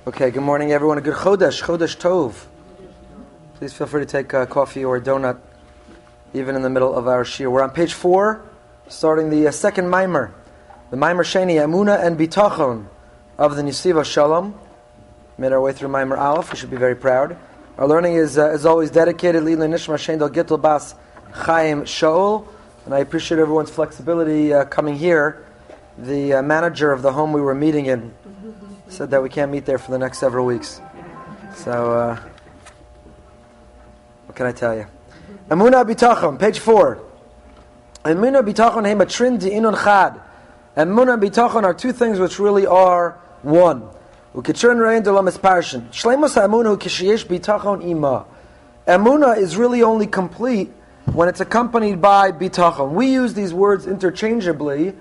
Okay, good morning everyone. A good Chodesh Tov. Please feel free to take coffee or a donut, even in the middle of our shir. We're on page 4, starting the second Maimer. The Maimer Sheni, Emunah and Bitachon of the Nesiva Shalom. Made our way through Maimer Aleph. We should be very proud. Our learning is, as always, dedicated Lila Nishma Shendel Gittel Bas Chaim Shaul. And I appreciate everyone's flexibility coming here. The manager of the home we were meeting in said that we can't meet there for the next several weeks. So, what can I tell you? Emunah Bitachon, page 4. Emunah Bitachon he matrin di'inun chad. Emunah and Bitachon are two things which really are one. Ukitrin rein de lamis parshin. Shleimus ha'emunah kishiyesh Bitachon ima. Emunah is really only complete when it's accompanied by Bitachon. We use these words interchangeably,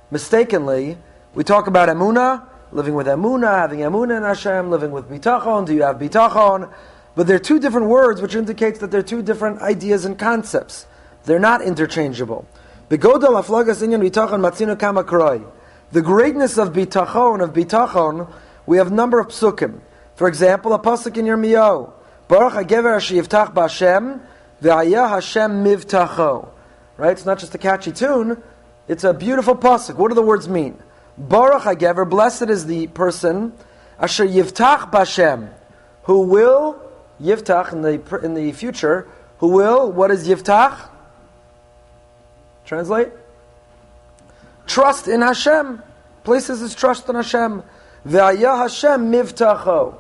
mistakenly. We talk about Emunah, living with Emunah, having Emunah in Hashem, living with Bitachon. Do you have Bitachon? But they're two different words, which indicates that they're two different ideas and concepts. They're not interchangeable. The greatness of Bitachon, we have a number of psukim. For example, a pasuk in Yirmiyahu, Baruch HaGever Asher Yiftach B'Hashem, V'Hayah Hashem Mivtacho. Right? It's not just a catchy tune, it's a beautiful pasuk. What do the words mean? Baruch HaGever, blessed is the person, Asher Yiftach B'Hashem, who will, Yiftach in the future, who will, what is Yiftach? Translate? Trust in Hashem. Places his trust in Hashem. V'ayah Hashem mivtacho.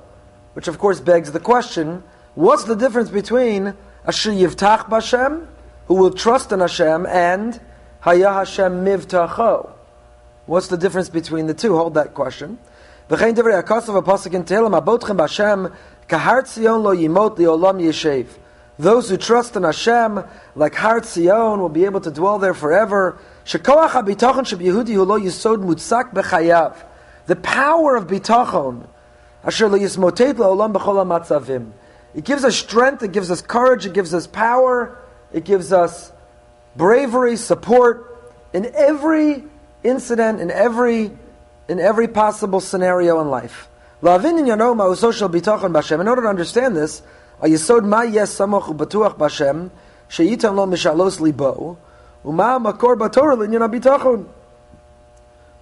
Which of course begs the question, what's the difference between Asher Yiftach B'Hashem, who will trust in Hashem, and Hayah Hashem mivtacho? What's the difference between the two? Hold that question. V'chein divrei hakasav ha'pasuk in Tehillim, abotchem b'Hashem, kahar Tzion lo yimot li'olam yeshev. Those who trust in Hashem, like Har Tzion, will be able to dwell there forever. Shekoach habitachon shebYehudi hu lo yisod mutzak b'chayav. The power of bitachon, asher lo yismotet la'olam b'chol ha'matzavim. It gives us strength, it gives us courage, it gives us power, it gives us bravery, support in every incident, in every possible scenario in life. In order to understand this, היסוד מה יהיה סמוך ובטוח בהשם שייתן לו משאלוס ליבו ומה המקור בתורה לעניין הביטחון.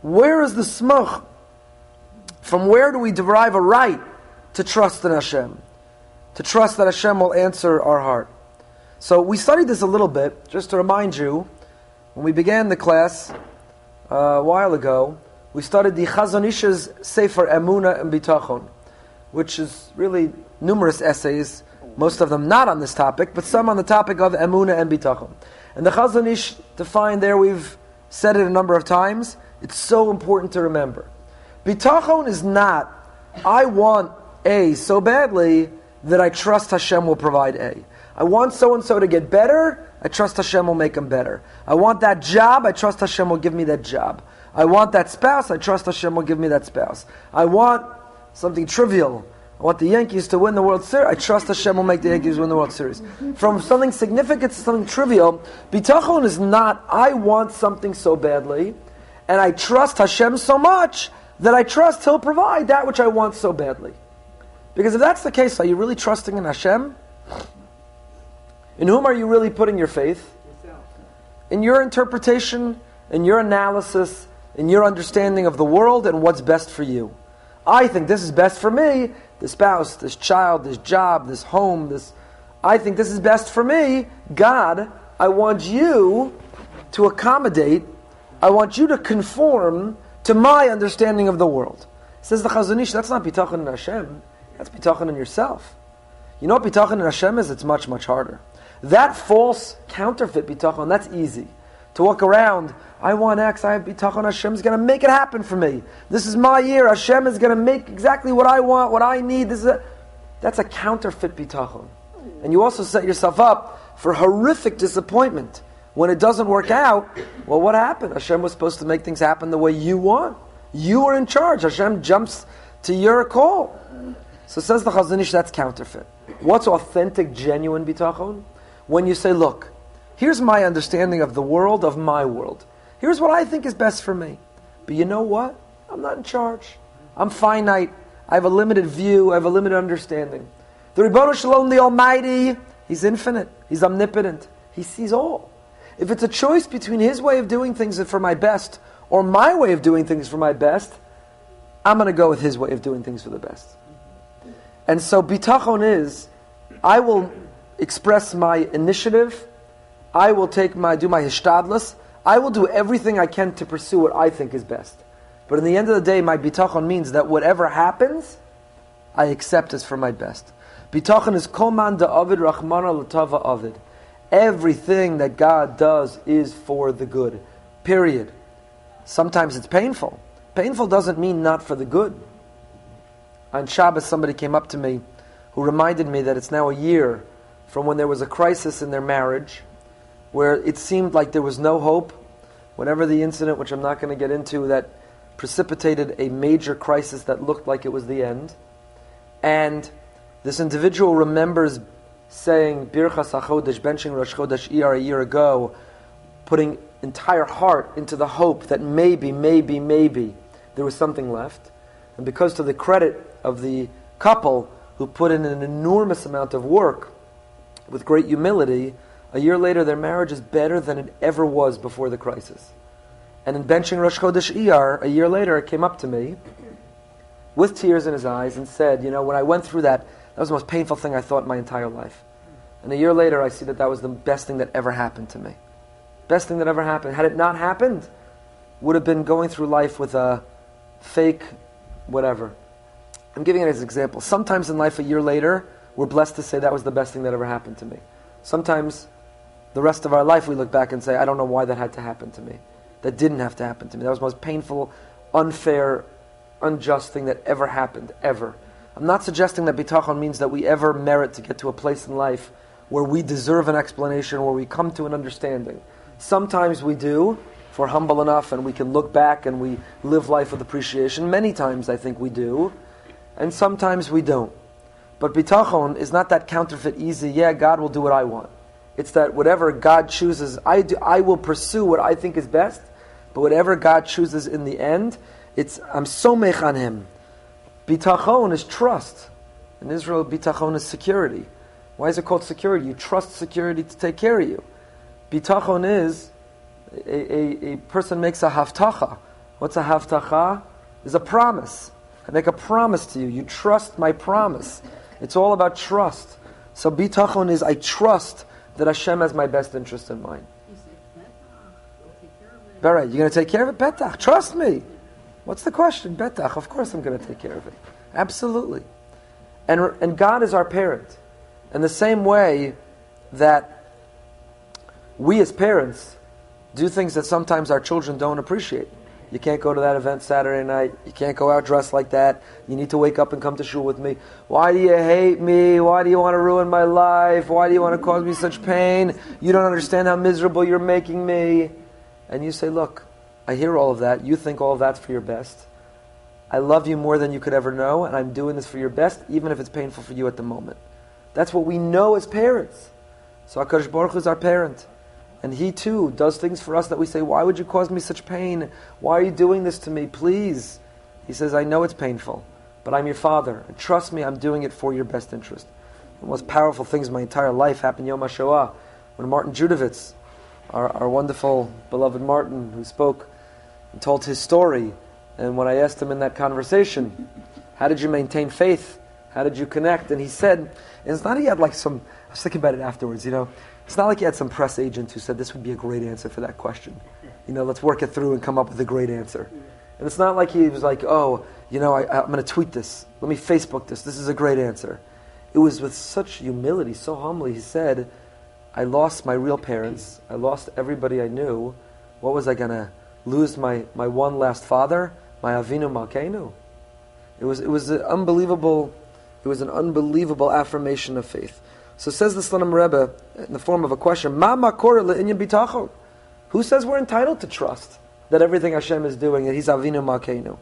Where is the smuch? From where do we derive a right to trust in Hashem? To trust that Hashem will answer our heart. So we studied this a little bit, just to remind you, when we began the class a while ago, we studied the Chazon Ish's Sefer Emunah and Bitachon, which is really numerous essays, most of them not on this topic, but some on the topic of Emunah and Bitachon. And the Chazon Ish defined there, we've said it a number of times, it's so important to remember. Bitachon is not, I want A so badly that I trust Hashem will provide A. I want so-and-so to get better, I trust Hashem will make him better. I want that job, I trust Hashem will give me that job. I want that spouse, I trust Hashem will give me that spouse. I want something trivial, I want the Yankees to win the World Series, I trust Hashem will make the Yankees win the World Series. From something significant to something trivial, Bitachon is not, I want something so badly, and I trust Hashem so much, that I trust He'll provide that which I want so badly. Because if that's the case, are you really trusting in Hashem? In whom are you really putting your faith? In your interpretation, in your analysis, in your understanding of the world and what's best for you. I think this is best for me, this spouse, this child, this job, this home, I think this is best for me. God, I want you to accommodate, I want you to conform to my understanding of the world. Says the Chazon Ish, that's not bitachon in Hashem, that's bitachon in yourself. You know what bitachon in Hashem is? It's much, much harder. That false counterfeit bitachon, that's easy. To walk around, I want X, I have bitachon, Hashem is going to make it happen for me. This is my year, Hashem is going to make exactly what I want, what I need. That's a counterfeit bitachon. And you also set yourself up for horrific disappointment. When it doesn't work out, well, what happened? Hashem was supposed to make things happen the way you want. You are in charge. Hashem jumps to your call. So says the Chazon Ish, that's counterfeit. What's authentic, genuine bitachon? When you say, look, here's my understanding of the world, of my world. Here's what I think is best for me. But you know what? I'm not in charge. I'm finite. I have a limited view, I have a limited understanding. The Ribbono Shel Olam, the Almighty, He's infinite, He's omnipotent, He sees all. If it's a choice between His way of doing things for my best or my way of doing things for my best, I'm going to go with His way of doing things for the best. And so bitachon is, I will express my initiative, I will do my hishtadlus, I will do everything I can to pursue what I think is best. But in the end of the day, my bitachon means that whatever happens, I accept as for my best. Bitachon is koman da'avid rachmana l'tava avid. Everything that God does is for the good. Period. Sometimes it's painful. Painful doesn't mean not for the good. On Shabbos, somebody came up to me who reminded me that it's now a year from when there was a crisis in their marriage, where it seemed like there was no hope. Whatever the incident, which I'm not going to get into, that precipitated a major crisis that looked like it was the end. And this individual remembers saying Birchas HaChodesh, benching Rosh Chodesh Iyar a year ago, putting entire heart into the hope that maybe there was something left. And because to the credit of the couple who put in an enormous amount of work with great humility, a year later their marriage is better than it ever was before the crisis. And in benching Rosh Chodesh Iyar, a year later, it came up to me with tears in his eyes and said, when I went through that was the most painful thing I thought in my entire life. And a year later, I see that was the best thing that ever happened to me. Best thing that ever happened. Had it not happened, would have been going through life with a fake whatever. I'm giving it as an example. Sometimes in life, a year later, we're blessed to say that was the best thing that ever happened to me. Sometimes, the rest of our life, we look back and say, I don't know why that had to happen to me. That didn't have to happen to me. That was the most painful, unfair, unjust thing that ever happened, ever. I'm not suggesting that bitachon means that we ever merit to get to a place in life where we deserve an explanation, where we come to an understanding. Sometimes we do, if we're humble enough and we can look back and we live life with appreciation. Many times I think we do, and sometimes we don't. But bitachon is not that counterfeit easy, God will do what I want. It's that whatever God chooses, I will pursue what I think is best, but whatever God chooses in the end, I'm so mech on Him. Bitachon is trust. In Israel, bitachon is security. Why is it called security? You trust security to take care of you. Bitachon is a person makes a haftacha. What's a haftacha? Is a promise. I make a promise to you. You trust my promise. It's all about trust. So bitachon is I trust that Hashem has my best interest in mind. Alright, you're going to take care of it? Betach, trust me. What's the question? Betach, of course I'm going to take care of it. Absolutely. And God is our parent. In the same way that we as parents do things that sometimes our children don't appreciate. You can't go to that event Saturday night. You can't go out dressed like that. You need to wake up and come to shul with me. Why do you hate me? Why do you want to ruin my life? Why do you want to cause me such pain? You don't understand how miserable you're making me. And you say, look, I hear all of that. You think all of that's for your best. I love you more than you could ever know, and I'm doing this for your best, even if it's painful for you at the moment. That's what we know as parents. So HaKadosh Baruch Hu is our parent. And He too does things for us that we say, why would you cause me such pain? Why are you doing this to me? Please. He says, I know it's painful, but I'm your father. And trust me, I'm doing it for your best interest. The most powerful things in my entire life happened Yom HaShoah, when Martin Judovitz, our wonderful, beloved Martin, who spoke and told his story. And when I asked him in that conversation, how did you maintain faith? How did you connect? And he said, and it's not he had like some, I was thinking about it afterwards, it's not like he had some press agent who said this would be a great answer for that question. Let's work it through and come up with a great answer. And it's not like he was like, I'm going to tweet this. Let me Facebook this. This is a great answer. It was with such humility, so humbly. He said, I lost my real parents. I lost everybody I knew. What was I going to lose? My one last father? My Avinu Malkeinu? It was an unbelievable affirmation of faith. So says the Slonim Rebbe in the form of a question, Ma makor le'inyan bitachon? Who says we're entitled to trust that everything Hashem is doing, that He's Avinu Malkeinu?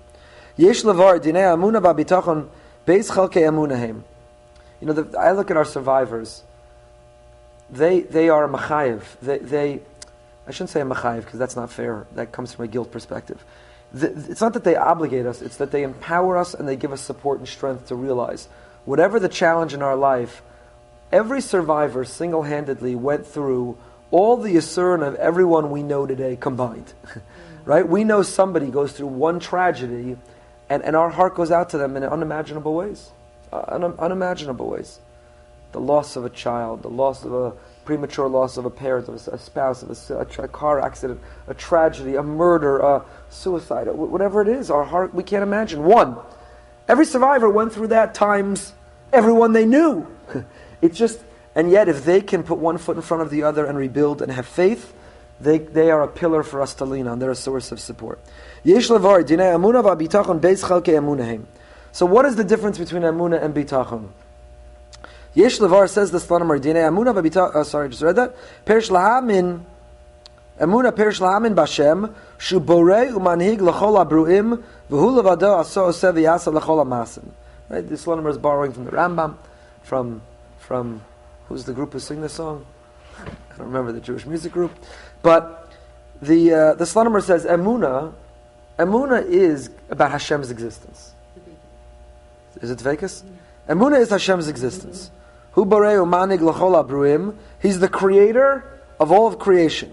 Yesh levar dinei amuna v'bitachon beis chalkei amunahem. I look at our survivors. They are a machayev. I shouldn't say a machayev because that's not fair. That comes from a guilt perspective. It's not that they obligate us, it's that they empower us and they give us support and strength to realize whatever the challenge in our life, every survivor single-handedly went through all the yisurin of everyone we know today combined. Right? We know somebody goes through one tragedy and our heart goes out to them in unimaginable ways. Unimaginable ways. The loss of a child, the loss of a premature loss of a parent, of a spouse, of a car accident, a tragedy, a murder, a suicide, whatever it is, our heart, we can't imagine. One. Every survivor went through that times everyone they knew. It's just, and yet if they can put one foot in front of the other and rebuild and have faith, they are a pillar for us to lean on. They're a source of support. So what is the difference between Amunah and Bitachon? Yesh Levar says the Slonimer, Dinei Amunah v'Bitachon, sorry, just read that. Perish Lahamin, Amunah perish Lahamin Bashem, Shu Borei u'manhig l'chol ha'bru'im, v'hu levado aso oseh v'yasa l'chol ha'masim. Right, the Slonimer is borrowing from the Rambam, from who's the group who sing this song? I don't remember the Jewish music group. But the Slonimer says Amunah is about Hashem's existence. Is it Vekas? Amunah is Hashem's existence. Hu barei u'manig l'chol ha'bruim. He's the creator of all of creation.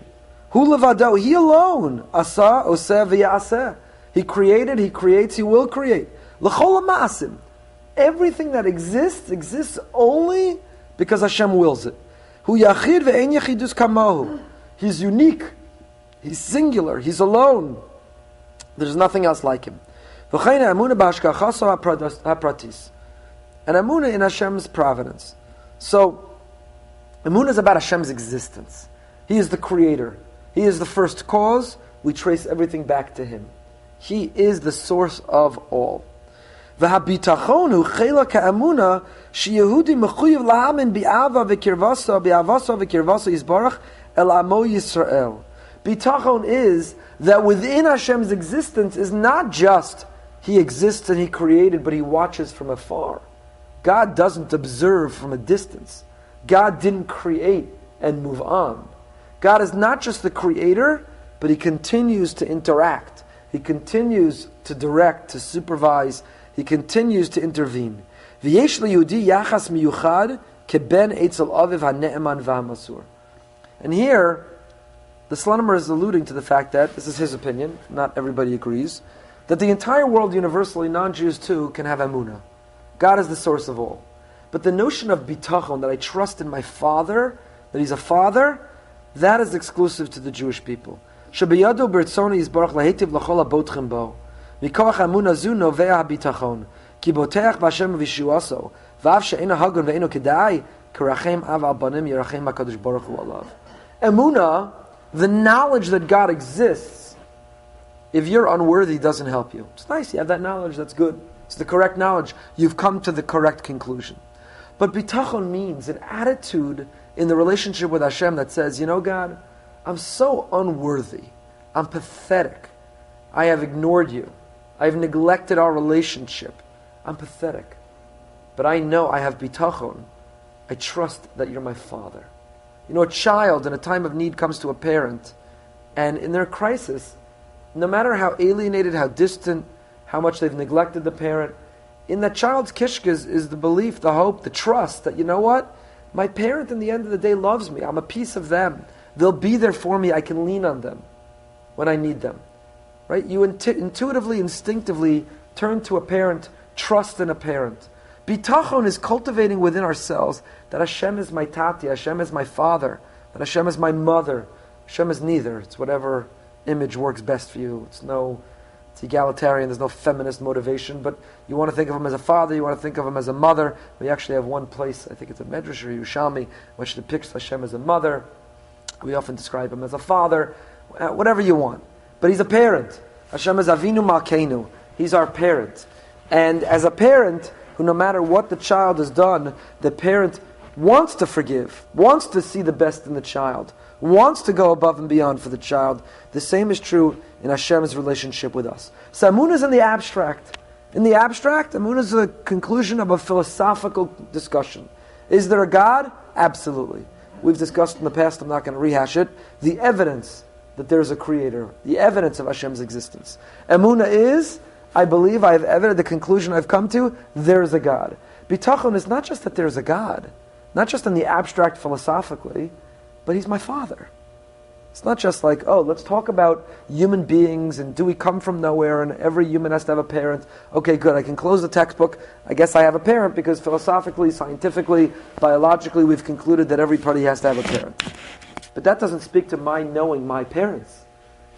Hu levado, he alone. Asa, oseh, v'yaseh. He created, he creates, he will create. L'chol ha'masim. Everything that exists only because Hashem wills it. Hu yachid ve'en yachidus kamahu. He's unique. He's singular. He's alone. There's nothing else like him. V'chein ha'amunah b'hashgachaso ha'pratis. And Amunah in Hashem's providence. So, Amunah is about Hashem's existence. He is the creator. He is the first cause. We trace everything back to Him. He is the source of all. V'habitachon hu chelak ha'amunah sheYehudi mechuyev la'amin bi'ava v'kirvasa yisbarach el amo Yisrael. Bitachon is that within Hashem's existence is not just He exists and He created, but He watches from afar. God doesn't observe from a distance. God didn't create and move on. God is not just the creator, but He continues to interact. He continues to direct, to supervise. He continues to intervene. V'yesh liyudi yachas miyuchad keben etzel aviv ha'ne'eman v'hamasur. And here, the Slonimer is alluding to the fact that, this is his opinion, not everybody agrees, that the entire world universally, non-Jews too, can have Amunah. God is the source of all. But the notion of bitachon, that I trust in my Father, that He's a Father, that is exclusive to the Jewish people. Shebiyado b'rtzoni yisbarach lahetiv l'chol ha'botchem bo. Mikoach Amunah zu novea ha'bitachon. Ki boteach b'Hashem v'yishuaso. V'av she'ena hagun ve'eno kedai. Kerachem av al banim yerachem HaKadosh Baruch Hu alav. Amunah, the knowledge that God exists, if you're unworthy, doesn't help you. It's nice, you have that knowledge, that's good. It's the correct knowledge. You've come to the correct conclusion. But bitachon means an attitude in the relationship with Hashem that says, you know God, I'm so unworthy. I'm pathetic. I have ignored you. I've neglected our relationship. I'm pathetic. But I know I have bitachon. I trust that you're my Father. You know, a child in a time of need comes to a parent, and in their crisis, no matter how alienated, how distant, how much they've neglected the parent, in that child's kishkas is the belief, the hope, the trust that, you know what? My parent, in the end of the day, loves me. I'm a piece of them. They'll be there for me. I can lean on them when I need them. Right? You intuitively, instinctively turn to a parent, trust in a parent. Bitachon is cultivating within ourselves that Hashem is my tati, Hashem is my father, that Hashem is my mother. Hashem is neither. It's whatever image works best for you. It's egalitarian, there's no feminist motivation, but you want to think of him as a father, you want to think of him as a mother. We actually have one place, I think it's a Medrash or Yerushalmi, which depicts Hashem as a mother. We often describe him as a father, whatever you want. But he's a parent. Hashem is Avinu Malkeinu. He's our parent. And as a parent, who no matter what the child has done, the parent wants to forgive, wants to see the best in the child, wants to go above and beyond for the child. The same is true in Hashem's relationship with us. So Amunah is in the abstract. In the abstract, Amunah is the conclusion of a philosophical discussion. Is there a God? Absolutely. We've discussed in the past, I'm not going to rehash it. The evidence that there's a creator, the evidence of Hashem's existence. Emunah is, I believe, I have evidence, the conclusion I've come to, there's a God. Bitachon is not just that there's a God, not just in the abstract philosophically, but He's my Father. It's not just like, oh, let's talk about human beings and do we come from nowhere and every human has to have a parent. Okay, good, I can close the textbook. I guess I have a parent because philosophically, scientifically, biologically, we've concluded that everybody has to have a parent. But that doesn't speak to my knowing my parents,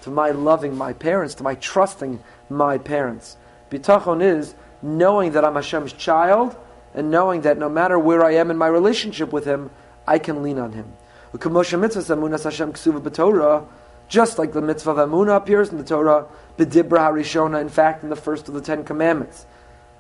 to my loving my parents, to my trusting my parents. Bitachon is knowing that I'm Hashem's child and knowing that no matter where I am in my relationship with Him, I can lean on Him. Just like the mitzvah of Emunah appears in the Torah, B'dibra HaRishona, in fact, in the first of the 10 Commandments,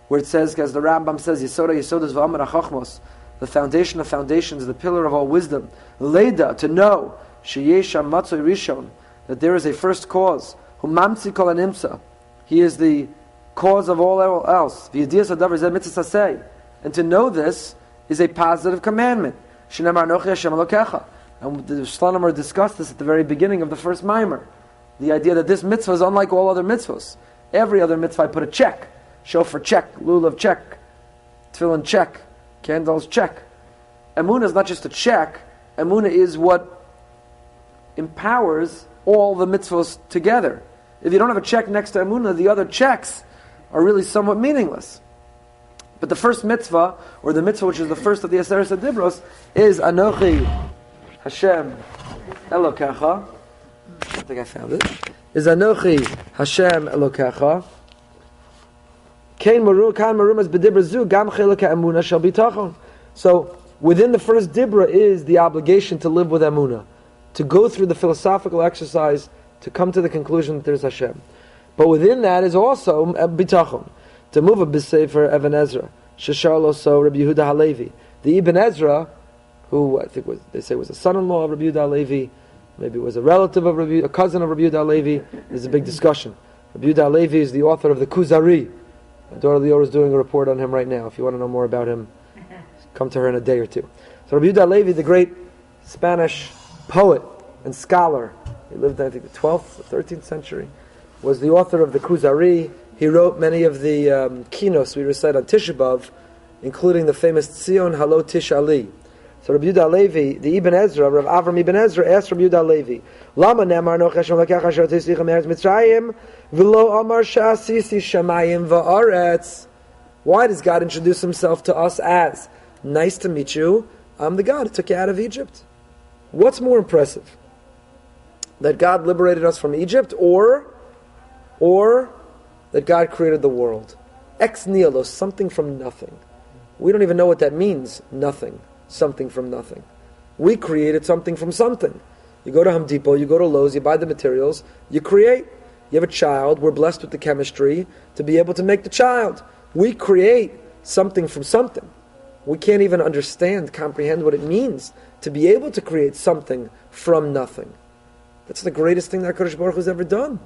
where it says, as the Rambam says, Yesoda Yesodas v'Amar HaChochmos, the foundation of foundations, the pillar of all wisdom, Leda, to know, Sheyesh HaMatzoi Rishon, that there is a first cause, Hu Mamtzi Kol HaNimtza, He is the cause of all else, V'yediyas HaDavar Zeh Mitzvah Saseh, and to know this is a positive commandment. Shnei Anochi Hashem Elokecha. And the Shlomo discussed this at the very beginning of the first mimer. The idea that this mitzvah is unlike all other mitzvahs. Every other mitzvah I put a check. Shofar check, lulav check, tefillin check, candles check. Emunah is not just a check. Emunah is what empowers all the mitzvahs together. If you don't have a check next to Emunah, the other checks are really somewhat meaningless. But the first mitzvah, or the mitzvah which is the first of the Aseret Dibros, is Anochi Hashem Elokecha. I think I found it. Is Anochi Hashem Elokecha. Kein marumas b'dibra zu gam chelek ha'emunah shel bitachon. So within the first dibra is the obligation to live with emunah, to go through the philosophical exercise to come to the conclusion that there's Hashem. But within that is also bitachon. To move a b'sefer Ibn Ezra, Shesharlo so Rabbi Yehuda Halevi. The Ibn Ezra, who I think they say was a son-in-law of Rabbi Yehuda Halevi, maybe was a relative of a cousin of Rabbi Yehuda Halevi. There's a big discussion. Rabbi Yehuda Halevi is the author of the Kuzari. My daughter Leora is doing a report on him right now. If you want to know more about him, come to her in a day or two. So Rabbi Yehuda Halevi, the great Spanish poet and scholar, he lived I think the 12th, 13th century, was the author of the Kuzari. He wrote many of the kinos we recite on Tisha B'Av, including the famous Tzion Halo Tish Ali. So Rabbi Yehuda Halevi, the Ibn Ezra, Rav Avram Ibn Ezra, asked Rabbi Yehuda Halevi, Lama nemar no Hashem Elokecha asher tisichem me'eretz Mitzrayim v'lo amar she'asisi shamayim va'aretz. Why does God introduce Himself to us as, nice to meet you, I'm the God who took you out of Egypt? What's more impressive? That God liberated us from Egypt, or that God created the world? Ex nihilo, something from nothing. We don't even know what that means, nothing. Something from nothing. We created something from something. You go to Home Depot, you go to Lowe's, you buy the materials, you create. You have a child, we're blessed with the chemistry to be able to make the child. We create something from something. We can't even comprehend what it means to be able to create something from nothing. That's the greatest thing that HaKadosh Baruch Hu has ever done.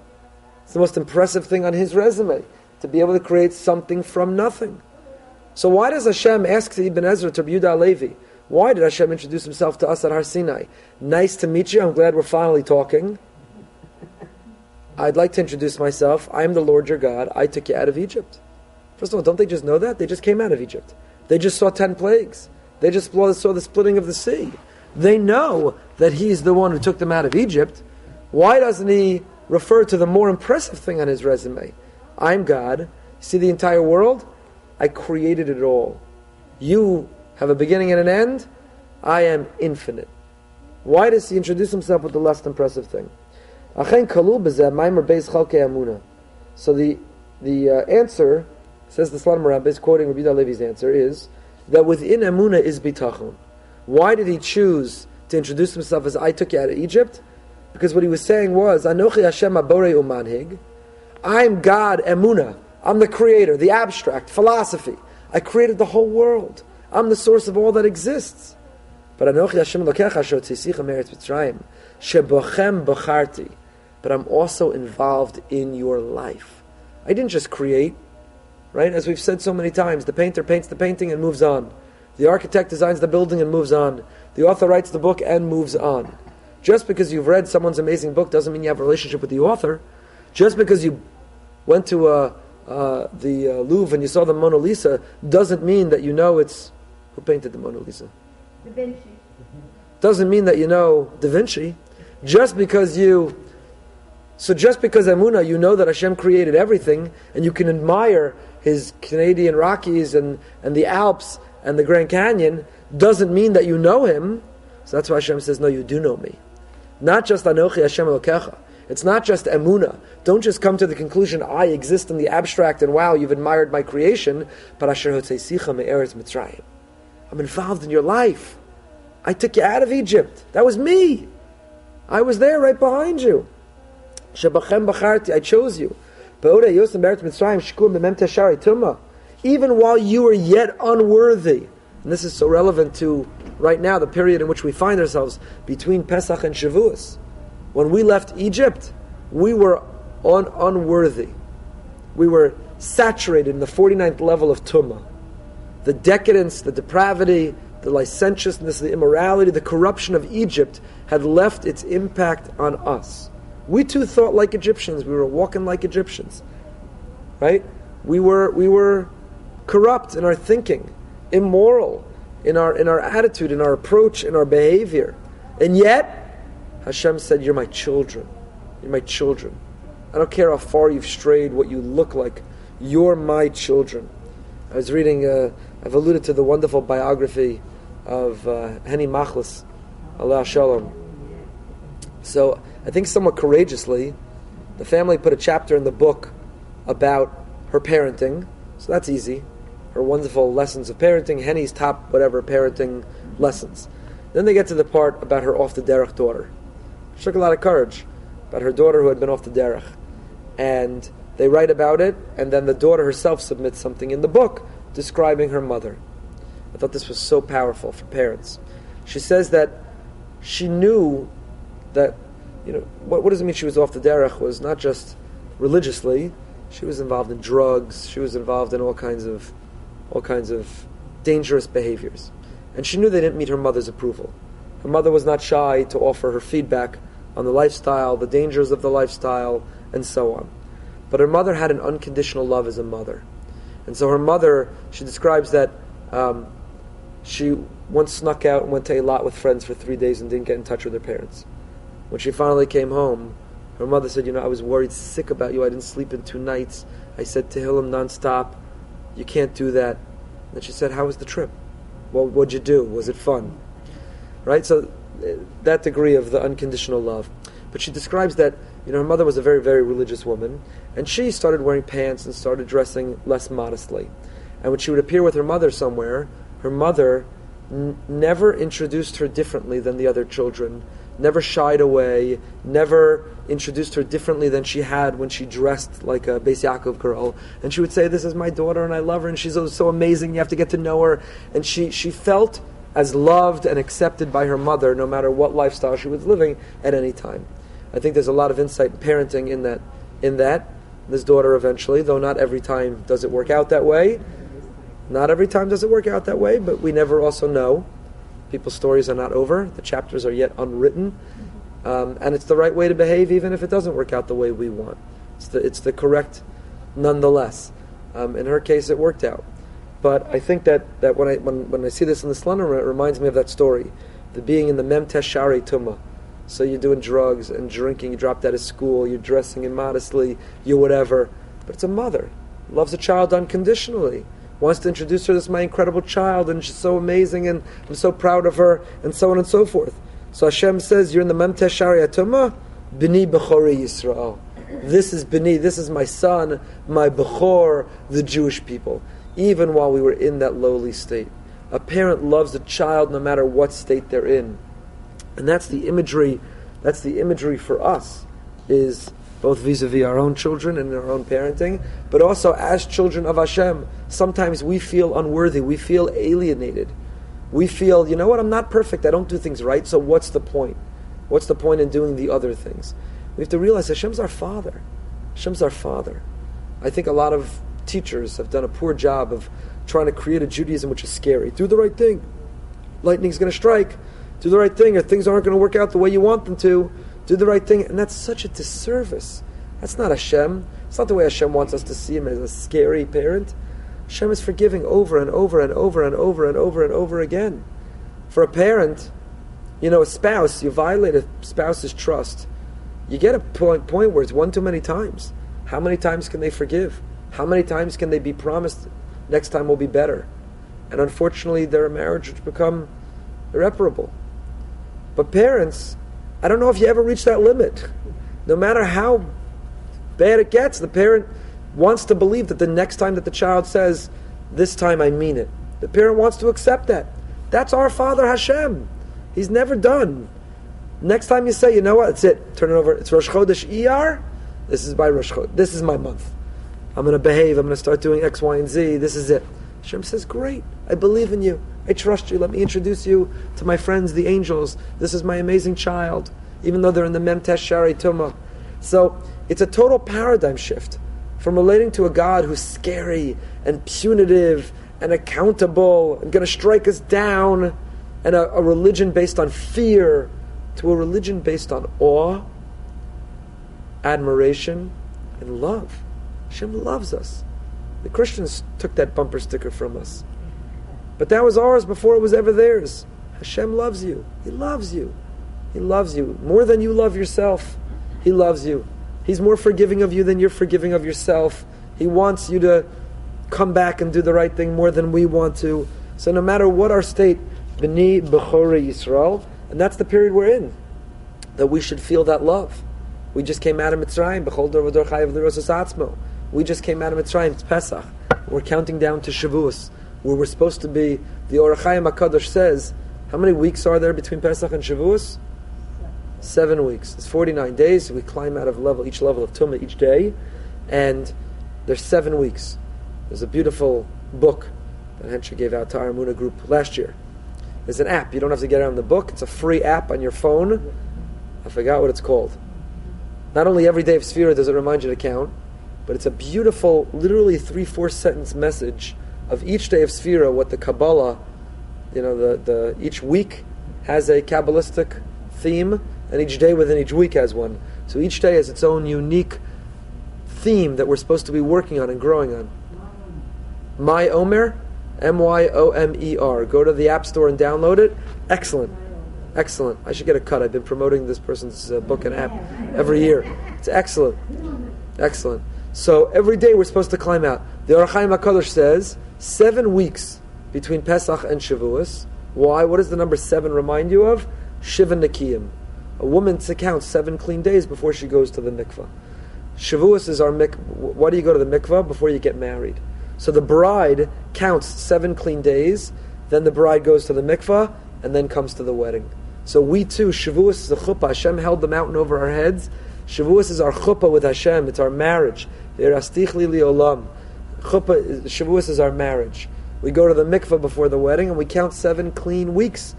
It's the most impressive thing on His resume, to be able to create something from nothing. So why does Hashem ask the Ibn Ezra to Rabbi Yehuda Halevi? Why did Hashem introduce Himself to us at Har Sinai? Nice to meet you, I'm glad we're finally talking. I'd like to introduce myself. I am the Lord your God. I took you out of Egypt. First of all, don't they just know that? They just came out of Egypt. They just saw 10 plagues. They just saw the splitting of the sea. They know that He's the one who took them out of Egypt. Why doesn't He refer to the more impressive thing on His resume? I'm God. See the entire world? I created it all. You have a beginning and an end. I am infinite. Why does He introduce Himself with the less impressive thing? So the answer, says the Slonimer Rebbe, is quoting Rabbi Yehuda Halevi's answer, is that within Emunah is bitachon. Why did He choose to introduce Himself as I took you out of Egypt? Because what He was saying was, Anochi Hashem Aborei Umanhig. I'm God, Emunah. I'm the creator, the abstract, philosophy. I created the whole world. I'm the source of all that exists. But Anochi Hashem Elokecha asher tzisichem me'eretz Mitzrayim shebochem bocharti. But I'm also involved in your life. I didn't just create, right? As we've said so many times, the painter paints the painting and moves on. The architect designs the building and moves on. The author writes the book and moves on. Just because you've read someone's amazing book doesn't mean you have a relationship with the author. Just because you went to the Louvre and you saw the Mona Lisa doesn't mean that you know it's... Who painted the Mona Lisa? Da Vinci. Doesn't mean that you know Da Vinci. Just because Emunah, you know that Hashem created everything, and you can admire his Canadian Rockies and the Alps and the Grand Canyon, doesn't mean that you know him. So that's why Hashem says, no, you do know me. Not just Anochi Hashem Elokecha. It's not just Emunah. Don't just come to the conclusion, I exist in the abstract and wow, you've admired my creation. But Asher Hotzeisicha Me'eretz Mitzrayim. I'm involved in your life. I took you out of Egypt. That was me. I was there right behind you. Shebachem Bacharti, I chose you. Even while you were yet unworthy. And this is so relevant to right now, the period in which we find ourselves between Pesach and Shavuos. When we left Egypt, we were unworthy. We were saturated in the 49th level of Tumah. The decadence, the depravity, the licentiousness, the immorality, the corruption of Egypt had left its impact on us. We too thought like Egyptians. We were walking like Egyptians. Right? We were corrupt in our thinking, immoral in our attitude, in our approach, in our behavior. And yet, Hashem said, you're my children. You're my children. I don't care how far you've strayed, what you look like. You're my children. I was reading, I've alluded to the wonderful biography of Henny Machlis, Allah Shalom. So, I think somewhat courageously, the family put a chapter in the book about her parenting. So that's easy. Her wonderful lessons of parenting, Henny's top whatever parenting lessons. Then they get to the part about her off the derech daughter. She took a lot of courage about her daughter who had been off the derech. And they write about it, and then the daughter herself submits something in the book describing her mother. I thought this was so powerful for parents. She says that she knew that, what does it mean she was off the derech was not just religiously. She was involved in drugs. She was involved in all kinds of dangerous behaviors. And she knew they didn't meet her mother's approval. Her mother was not shy to offer her feedback on the lifestyle, the dangers of the lifestyle, and so on. But her mother had an unconditional love as a mother. And so her mother, she describes that she once snuck out and went to Eilat with friends for 3 days and didn't get in touch with her parents. When she finally came home, her mother said, I was worried sick about you. I didn't sleep in 2 nights. I said Tehillim nonstop. You can't do that. And then she said, how was the trip? Well, what'd you do? Was it fun? Right? So that degree of the unconditional love. But she describes that, her mother was a very, very religious woman, and she started wearing pants and started dressing less modestly. And when she would appear with her mother somewhere, her mother never introduced her differently than the other children, never shied away, never introduced her differently than she had when she dressed like a Beis Yaakov girl. And she would say, this is my daughter and I love her and she's so amazing, you have to get to know her. And she felt as loved and accepted by her mother no matter what lifestyle she was living at any time. I think there's a lot of insight in parenting in that. This daughter eventually, though not every time does it work out that way. Not every time does it work out that way, but we never also know. People's stories are not over. The chapters are yet unwritten. And it's the right way to behave even if it doesn't work out the way we want. It's the correct nonetheless. In her case, it worked out. But I think that when I see this in the Slender, it reminds me of that story. The being in the Mem Tesh Shari Tumah. So you're doing drugs and drinking, you dropped out of school, you're dressing immodestly, you're whatever. But it's a mother. Loves a child unconditionally. Wants to introduce her, this is my incredible child, and she's so amazing, and I'm so proud of her, and so on and so forth. So Hashem says, you're in the Mem Tesh Shari Tumah, B'ni Bechori Yisrael. This is B'ni, this is my son, my Bechor, the Jewish people. Even while we were in that lowly state. A parent loves a child no matter what state they're in. And that's the imagery for us, is both vis-a-vis our own children and our own parenting, but also as children of Hashem. Sometimes we feel unworthy, we feel alienated. We feel, I'm not perfect, I don't do things right, so what's the point? What's the point in doing the other things? We have to realize Hashem's our Father. Hashem's our Father. I think a lot of teachers have done a poor job of trying to create a Judaism which is scary. Do the right thing. Lightning's going to strike. Do the right thing, or things aren't going to work out the way you want them to. Do the right thing. And that's such a disservice. That's not Hashem. It's not the way Hashem wants us to see Him as a scary parent. Hashem is forgiving over and over and over and over and over and over again. For a parent, a spouse, you violate a spouse's trust. You get a point where it's one too many times. How many times can they forgive? How many times can they be promised next time will be better? And unfortunately, their marriage would become irreparable. But parents, I don't know if you ever reach that limit. No matter how bad it gets, the parent wants to believe that the next time that the child says, this time I mean it, the parent wants to accept that. That's our Father Hashem. He's never done. Next time you say, you know what, it's it. Turn it over. It's Rosh Chodesh Iyar. This is by Rosh Chodesh. This is my month. I'm going to behave. I'm going to start doing X, Y, and Z. This is it. Hashem says, great. I believe in you. I trust you. Let me introduce you to my friends, the angels. This is my amazing child. Even though they're in the Mem Tesh Shari Tumah. So it's a total paradigm shift from relating to a God who's scary and punitive and accountable and going to strike us down, and a religion based on fear, to a religion based on awe, admiration, and love. Hashem loves us. The Christians took that bumper sticker from us. But that was ours before it was ever theirs. Hashem loves you. He loves you. He loves you. More than you love yourself, He loves you. He's more forgiving of you than you're forgiving of yourself. He wants you to come back and do the right thing more than we want to. So no matter what our state, B'ni B'chorei Yisrael, and that's the period we're in, that we should feel that love. We just came out of Mitzrayim, B'chol dor v'dor chayav l'rosas atzmo. We just came out of Mitzrayim, it's Pesach. We're counting down to Shavuos, where we're supposed to be. The Or HaChaim HaKadosh says, how many weeks are there between Pesach and Shavuos? 7 weeks. It's 49 days. We climb out of each level of Tumah each day, and there's 7 weeks. There's a beautiful book that Hensha gave out to our Emunah group last year. There's an app. You don't have to get it on the book. It's a free app on your phone. I forgot what it's called. Not only every day of Sefira does it remind you to count, but it's a beautiful, literally 3-4 sentence message of each day of Sefira, what the Kabbalah, each week has a Kabbalistic theme, and each day within each week has one. So each day has its own unique theme that we're supposed to be working on and growing on. My Omer, Myomer. Go to the App Store and download it. Excellent. I should get a cut. I've been promoting this person's book and app every year. It's excellent. So every day we're supposed to climb out. The Or HaChaim HaKadosh says 7 weeks between Pesach and Shavuos. Why? What does the number 7 remind you of? Shiva Nekiyim. A woman counts 7 clean days before she goes to the mikvah. Shavuos is our mikvah. Why do you go to the mikvah? Before you get married. So the bride counts 7 clean days, then the bride goes to the mikvah, and then comes to the wedding. So we too, Shavuos is a chuppah. Hashem held the mountain over our heads. Shavuos is our chuppah with Hashem. It's our marriage. V'erastich li olam. Shavuos is our marriage. We go to the mikvah before the wedding, and we count 7 clean weeks.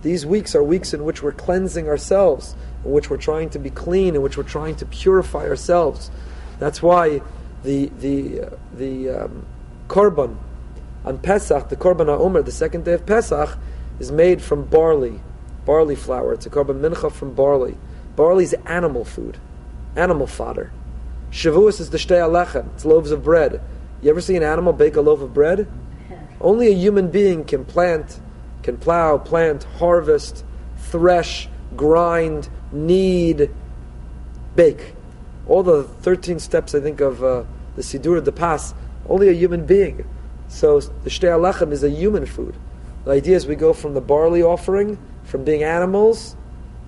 These weeks are weeks in which we're cleansing ourselves, in which we're trying to be clean, in which we're trying to purify ourselves. That's why the korban on Pesach, the korban ha'omer, the second day of Pesach, is made from barley flour. It's a korban mincha from barley. Barley is animal food, animal fodder. Shavuos is the shtei alechem. It's loaves of bread. You ever see an animal bake a loaf of bread? Only a human being can plow, plant, harvest, thresh, grind, knead, bake. All the 13 steps, I think, of the Sidur de Pas, only a human being. So the Shtei Alechem is a human food. The idea is we go from the barley offering, from being animals,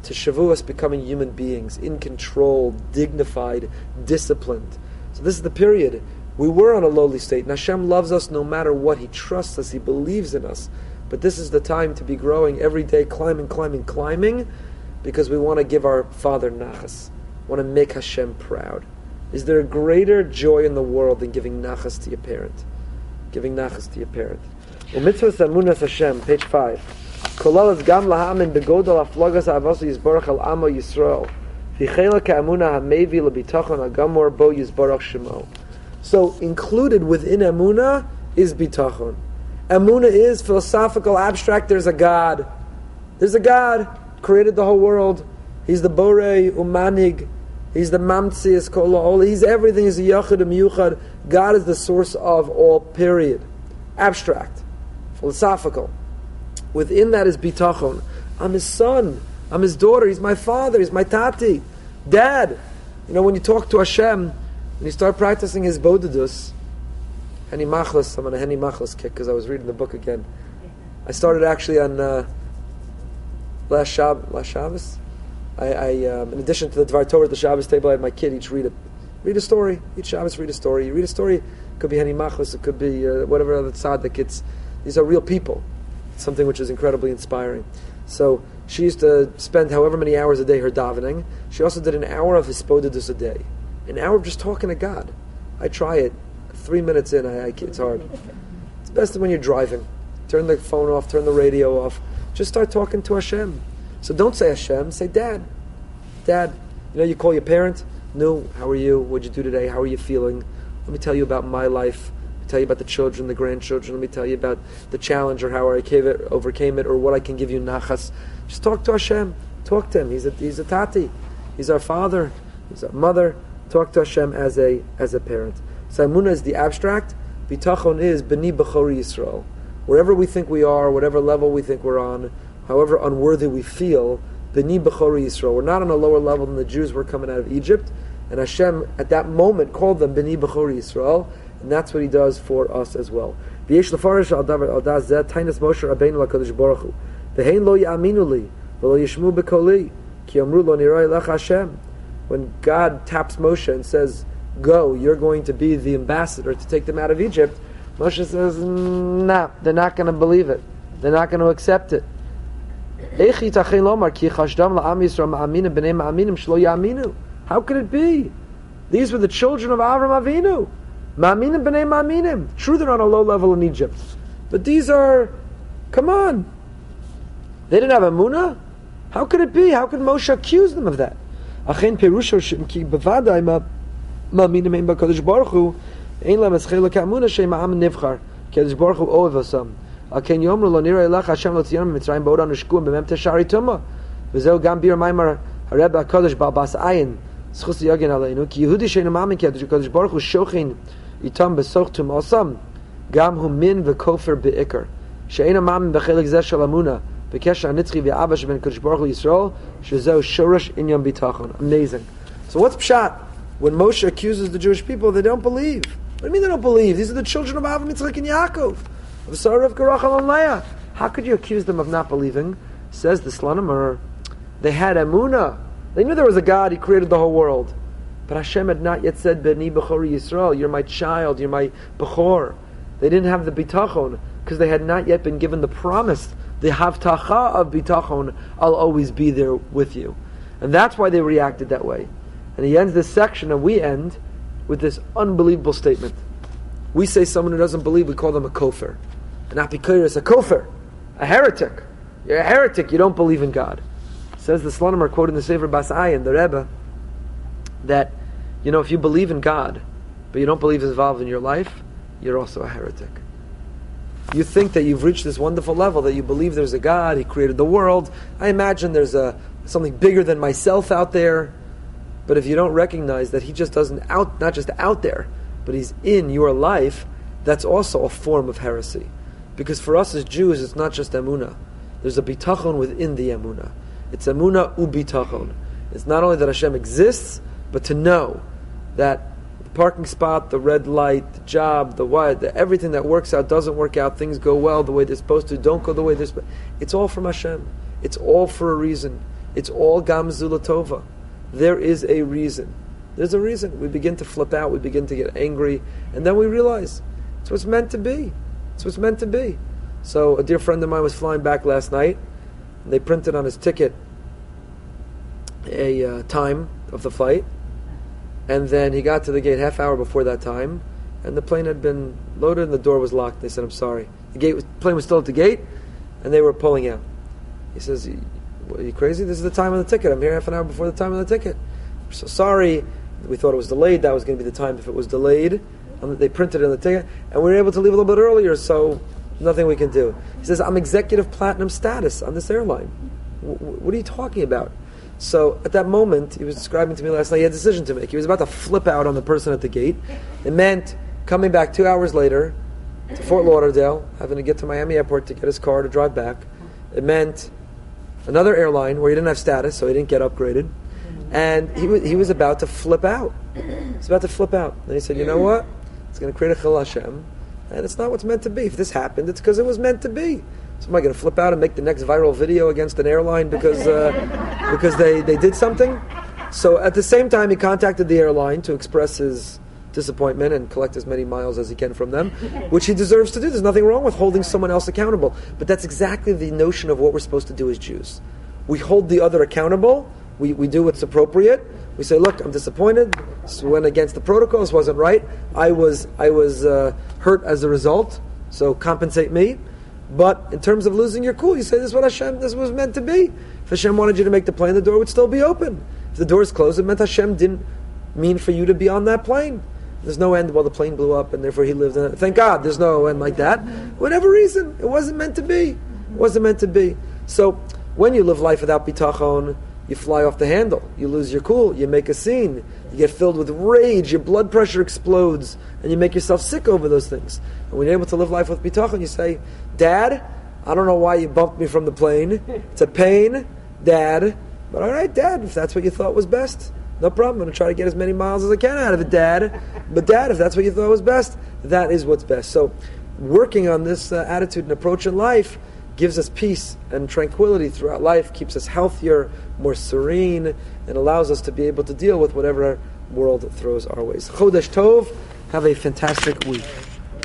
to Shavuos becoming human beings, in control, dignified, disciplined. So this is the period. We were on a lowly state, and Hashem loves us no matter what. He trusts us, He believes in us. But this is the time to be growing every day, climbing, because we want to give our Father nachas, want to make Hashem proud. Is there a greater joy in the world than giving nachas to your parent? Giving nachas to your parent. U'mitzvahs amunas Hashem, page 5. Kolalas gam lahamin begodol aflogas ha'avosu yizborach al amo Yisrael. V'chela ka'amuna ha'mevi l'bitachon ha'gamor bo yizborach shemo. So included within Emunah is bitachon. Emunah is philosophical, abstract. There's a God. There's a God, created the whole world. He's the Borei Umanig. He's the Mamtzias Kol. He's everything. He's the Yachid Yuchad. God is the source of all, period. Abstract. Philosophical. Within that is bitachon. I'm his son. I'm his daughter. He's my father. He's my tati. Dad. When you talk to Hashem, when you start practicing his bodedus, Henny Machlis, I'm on a Henny Machlis kick because I was reading the book again. I started actually on last Shabbos. I in addition to the Dvar Torah at the Shabbos table, I had my kid each read a story. Each Shabbos read a story. You read a story, it could be Henny Machlis, it could be whatever other tzaddik. These are real people. It's something which is incredibly inspiring. So she used to spend however many hours a day her davening. She also did an hour of hispodedus a day. An hour of just talking to God. I try it. 3 minutes in, it's hard. It's best when you're driving. Turn the phone off, turn the radio off. Just start talking to Hashem. So don't say Hashem, say Dad. Dad. You call your parent. No, how are you? What'd you do today? How are you feeling? Let me tell you about my life. Let me tell you about the children, the grandchildren. Let me tell you about the challenge or how I overcame it or what I can give you nachas. Just talk to Hashem. Talk to him. He's a tati. He's our father. He's our mother. Talk to Hashem as a parent. So Emunah is the abstract. Bitachon is B'ni B'chori Yisrael. Wherever we think we are, whatever level we think we're on, however unworthy we feel, B'ni B'chori Yisrael. We're not on a lower level than the Jews were coming out of Egypt. And Hashem, at that moment, called them B'ni B'chori Yisrael. And that's what he does for us as well. V'yesh l'farish al davar al daz zeh tainas Moshe Rabbeinu l'kadosh baruch hu. V'hein lo ya'aminu li, v'lo yishmu b'koli, ki amru lo nirai lech Hashem. When God taps Moshe and says, go, you're going to be the ambassador to take them out of Egypt, Moshe says, nah, they're not going to believe it. They're not going to accept it. How could it be? These were the children of Avram Avinu. Ma'aminim b'nei ma'aminim. True, they're on a low level in Egypt. But these are, come on. They didn't have emunah? How could it be? How could Moshe accuse them of that? Achen perusho ki bevadai ma'aminim ein b'kadosh baruch hu ein lam eschel ka'emunah she'im ha'am nivchar kadosh baruch hu ohev osam. Aken yomru lo nirei lach Hashem lo tziyanu mitzrayim ba'odan ushkuim b'mem teshari tumah v'zeu gam bir maimar hareb ha'kadosh ba'bas ayin zchus yagen aleinu ki Yehudi she'einu ma'amin kadosh baruch hu shochin itam besoch tum osam gam hu min v'kofer be'ikar she'einu ma'amin b'chelik zeh shel amunah b'kesher hanitzchi v'ava sheben kadosh baruch hu Yisrael shezeu shoresh inyan bitachon. Amazing. So what's pshat? When Moshe accuses the Jewish people, they don't believe. What do you mean they don't believe? These are the children of Avraham, Yitzchak, and Yaakov. Of Sarah, of Rachel, and Leah. How could you accuse them of not believing? Says the Slonimer, they had emunah. They knew there was a God, He created the whole world. But Hashem had not yet said, B'ni B'chori Yisrael, you're my child, you're my B'chor. They didn't have the bitachon, because they had not yet been given the promise, the havtacha of bitachon, I'll always be there with you. And that's why they reacted that way. And he ends this section, and we end with this unbelievable statement. We say someone who doesn't believe, we call them a kofir. An apikoros, a kofir, a heretic. You're a heretic, you don't believe in God. Says the Slonimer, quoting the Sefer Bas Ayin, the Rebbe, that, if you believe in God, but you don't believe He's involved in your life, you're also a heretic. You think that you've reached this wonderful level, that you believe there's a God, He created the world. I imagine there's something bigger than myself out there. But if you don't recognize that He just doesn't not just out there, but He's in your life, that's also a form of heresy. Because for us as Jews, it's not just emunah. There's a bitachon within the emunah. It's emunah ubitachon. It's not only that Hashem exists, but to know that the parking spot, the red light, the job, everything that works out doesn't work out, things go well the way they're supposed to, don't go the way they're supposed to. It's all from Hashem. It's all for a reason. It's all gam zulatova. There is a reason. There's a reason. We begin to flip out, we begin to get angry, and then we realize it's what's meant to be. It's what's meant to be. So a dear friend of mine was flying back last night, and they printed on his ticket a time of the flight, and then he got to the gate half hour before that time, and the plane had been loaded and the door was locked. They said, I'm sorry. The plane was still at the gate, and they were pulling out. He says, are you crazy? This is the time of the ticket. I'm here half an hour before the time of the ticket. We're so sorry. We thought it was delayed. That was going to be the time if it was delayed. And they printed it on the ticket. And we were able to leave a little bit earlier, so Nothing we can do. He says, I'm executive platinum status on this airline. What are you talking about? So at that moment, he was describing to me last night, he had a decision to make. He was about to flip out on the person at the gate. It meant coming back 2 hours later to Fort Lauderdale, having to get to Miami Airport to get his car to drive back. It meant another airline where he didn't have status, so he didn't get upgraded. And he was about to flip out. He was about to flip out. And he said, you know what? It's going to create a Chil Hashem. And it's not what's meant to be. If this happened, it's because it was meant to be. So am I going to flip out and make the next viral video against an airline because they did something? So at the same time, he contacted the airline to express his disappointment and collect as many miles as he can from them, which he deserves to do. There's nothing wrong with holding someone else accountable. But that's exactly the notion of what we're supposed to do as Jews. We hold the other accountable. We do what's appropriate. We say, look, I'm disappointed. This went against the protocol. This wasn't right. I was hurt as a result. So compensate me. But in terms of losing your cool, you say, this was meant to be. If Hashem wanted you to make the plane, the door would still be open. If the door is closed, it meant Hashem didn't mean for you to be on that plane. There's no end, well, the plane blew up and therefore he lived in it. Thank God, there's no end like that. Whatever reason, it wasn't meant to be. It wasn't meant to be. So when you live life without bitachon, you fly off the handle. You lose your cool. You make a scene. You get filled with rage. Your blood pressure explodes. And you make yourself sick over those things. And when you're able to live life with bitachon, you say, Dad, I don't know why you bumped me from the plane. It's a pain, Dad. But all right, Dad, if that's what you thought was best, no problem. I'm going to try to get as many miles as I can out of it, Dad. But Dad, if that's what you thought was best, that is what's best. So working on this attitude and approach in life gives us peace and tranquility throughout life, keeps us healthier, more serene, and allows us to be able to deal with whatever world throws our ways. Chodesh Tov, have a fantastic week.